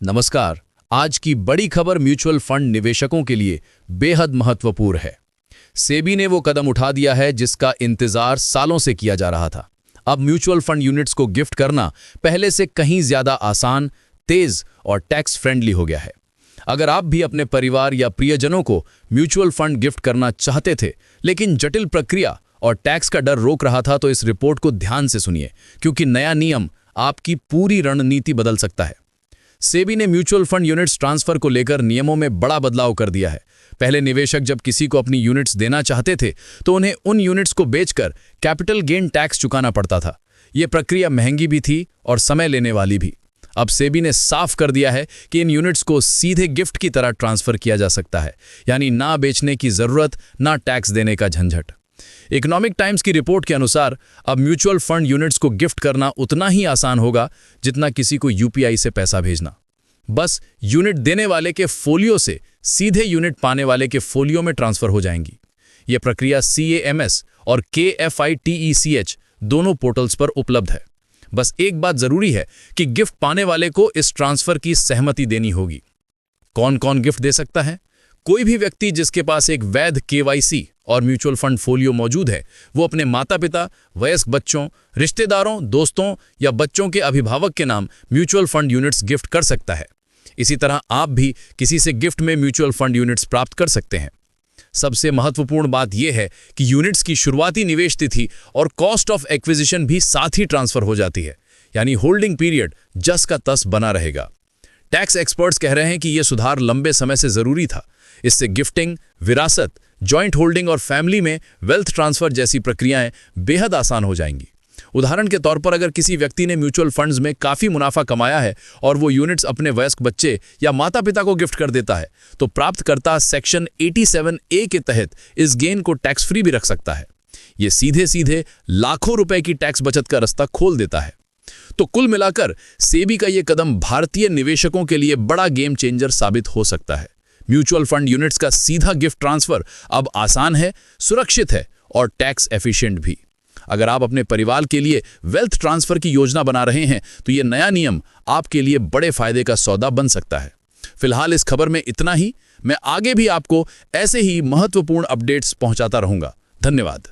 नमस्कार। आज की बड़ी खबर म्यूचुअल फंड निवेशकों के लिए बेहद महत्वपूर्ण है। सेबी ने वो कदम उठा दिया है जिसका इंतजार सालों से किया जा रहा था। अब म्यूचुअल फंड यूनिट्स को गिफ्ट करना पहले से कहीं ज्यादा आसान, तेज और टैक्स फ्रेंडली हो गया है। अगर आप भी अपने परिवार या प्रियजनों को म्यूचुअल फंड गिफ्ट करना चाहते थे, लेकिन जटिल प्रक्रिया और टैक्स का डर रोक रहा था, तो इस रिपोर्ट को ध्यान से सुनिए, क्योंकि नया नियम आपकी पूरी रणनीति बदल सकता है। सेबी ने म्यूचुअल फंड यूनिट्स ट्रांसफर को लेकर नियमों में बड़ा बदलाव कर दिया है। पहले निवेशक जब किसी को अपनी यूनिट्स देना चाहते थे, तो उन्हें उन यूनिट्स को बेचकर कैपिटल गेन टैक्स चुकाना पड़ता था। यह प्रक्रिया महंगी भी थी और समय लेने वाली भी। अब सेबी ने साफ कर दिया है कि इन यूनिट्स को सीधे गिफ्ट की तरह ट्रांसफर किया जा सकता है, यानी ना बेचने की जरूरत, ना टैक्स देने का झंझट। इकोनॉमिक टाइम्स की रिपोर्ट के अनुसार अब म्यूचुअल फंड यूनिट्स को गिफ्ट करना उतना ही आसान होगा जितना किसी को यूपीआई से पैसा भेजना। बस यूनिट देने वाले के फोलियो से सीधे यूनिट पाने वाले के फोलियो में ट्रांसफर हो जाएंगी। यह प्रक्रिया CAMS और KFITECH दोनों पोर्टल्स पर उपलब्ध है। बस एक बात जरूरी है कि गिफ्ट पाने वाले को इस ट्रांसफर की सहमति देनी होगी। कौन कौन गिफ्ट दे सकता है? कोई भी व्यक्ति जिसके पास एक वैध KYC और म्यूचुअल फंड फोलियो मौजूद है, वो अपने माता पिता, वयस्क बच्चों, रिश्तेदारों, दोस्तों या बच्चों के अभिभावक के नाम म्यूचुअल फंड यूनिट्स गिफ्ट कर सकता है। इसी तरह आप भी किसी से गिफ्ट में म्यूचुअल फंड यूनिट्स प्राप्त कर सकते हैं। सबसे महत्वपूर्ण बात यह है कि यूनिट्स की शुरुआती निवेश तिथि और कॉस्ट ऑफ एक्विजिशन भी साथ ही ट्रांसफर हो जाती है, यानी होल्डिंग पीरियड जस का तस बना रहेगा। टैक्स एक्सपर्ट्स कह रहे हैं कि यह सुधार लंबे समय से जरूरी था। इससे गिफ्टिंग, विरासत, जॉइंट होल्डिंग और फैमिली में वेल्थ ट्रांसफर जैसी प्रक्रियाएं बेहद आसान हो जाएंगी। उदाहरण के तौर पर, अगर किसी व्यक्ति ने म्यूचुअल फंड्स में काफी मुनाफा कमाया है और वो यूनिट्स अपने वयस्क बच्चे या माता पिता को गिफ्ट कर देता है, तो प्राप्तकर्ता सेक्शन 87A के तहत इस गेन को टैक्स फ्री भी रख सकता है। ये सीधे सीधे लाखों रुपए की टैक्स बचत का रास्ता खोल देता है। तो कुल मिलाकर सेबी का यह कदम भारतीय निवेशकों के लिए बड़ा गेम चेंजर साबित हो सकता है। म्यूचुअल फंड यूनिट्स का सीधा गिफ्ट ट्रांसफर अब आसान है, सुरक्षित है और टैक्स एफिशिएंट भी। अगर आप अपने परिवार के लिए वेल्थ ट्रांसफर की योजना बना रहे हैं, तो यह नया नियम आपके लिए बड़े फायदे का सौदा बन सकता है। फिलहाल इस खबर में इतना ही। मैं आगे भी आपको ऐसे ही महत्वपूर्ण अपडेट्स पहुंचाता रहूंगा। धन्यवाद।